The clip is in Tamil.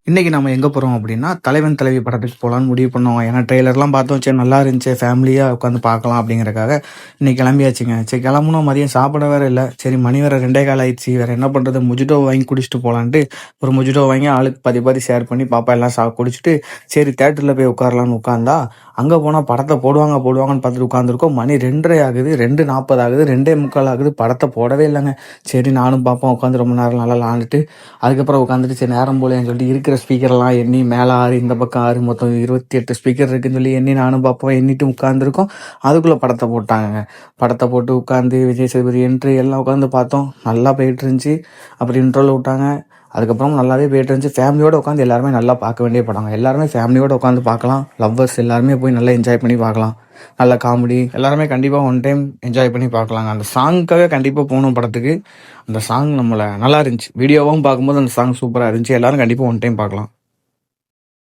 இன்னைக்கு நம்ம எங்க போறோம் அப்படின்னா, தலைவன் தலைவி படத்துக்கு போலான்னு முடிவு பண்ணோம். ஏன்னா ட்ரெய்லர்லாம் பார்த்தோம். சரி நல்லா இருந்துச்சு. ஃபேமிலியா உட்காந்து பார்க்கலாம் அப்படிங்கிறதுக்காக இன்னைக்கு கிளம்பியாச்சுங்க. சரி கிளம்புனோம். மதியம் சாப்பிட வேற இல்ல. சரி மணி வேற 2:15 ஆயிடுச்சு. வேற என்ன பண்றது? மொஜிட்டோ வாங்கி குடிச்சிட்டு போலான்ட்டு ஒரு மொஜிட்டோ வாங்கி ஆளுக்கு பாதி பாதி ஷேர் பண்ணி பாப்பா எல்லாம் குடிச்சிட்டு சரி தியேட்டர்ல போய் உட்காரலாம்னு உட்கார்ந்தா, அங்க போனா படத்த போடுவாங்கன்னு பார்த்துட்டு உட்கார்ந்துருக்கோம். மணி 2:30 ஆகுது. 2:40 ஆகுது. 2:45 ஆகுது. படத்த போடவே இல்லங்க. சரி நானும் பாப்பாவும் உட்காந்து ரொம்ப நேரம் நல்லா விளாண்டுட்டு அதுக்கப்புறம் உட்காந்துட்டு சரி நேரம் போலேன்னு சொல்லிட்டு இருக்கிற ஸ்பீக்கர்லாம் எண்ணி மேலே 6 இந்த பக்கம் 6 மொத்தம் 28 ஸ்பீக்கர் இருக்குன்னு சொல்லி எண்ணி நானும் பார்ப்போம் எண்ணிட்டு உட்காந்துருக்கோம். அதுக்குள்ளே படத்தை போட்டாங்கங்க. படத்தை போட்டு உட்காந்து விஜய் சேதுபதி என்ட்ரி எல்லாம் உட்காந்து பார்த்தோம். நல்லா போயிட்டு இருந்துச்சு. அப்புறம் இன்ட்ரோல விட்டாங்க. அதுக்கப்புறம் நல்லாவே போயிட்டு இருந்துச்சு. ஃபேமிலியோட உட்காந்து எல்லாருமே நல்லா பார்க்க வேண்டிய படங்க. எல்லாருமே ஃபேமிலியோட உட்காந்து பார்க்கலாம். லவ்வர்ஸ் எல்லாருமே போய் நல்லா என்ஜாய் பண்ணி பார்க்கலாம். நல்ல காமெடி எல்லாருமே கண்டிப்பாக ஒன் டைம் என்ஜாய் பண்ணி பார்க்கலாங்க. அந்த சாங்க்காக கண்டிப்பாக போகணும் படத்துக்கு. அந்த சாங் நம்மளை நல்லா இருந்துச்சு. வீடியோவும் பார்க்கும்போது அந்த சாங் சூப்பராக இருந்துச்சு. எல்லாரும் கண்டிப்பாக ஒன் டைம் பார்க்கலாம்.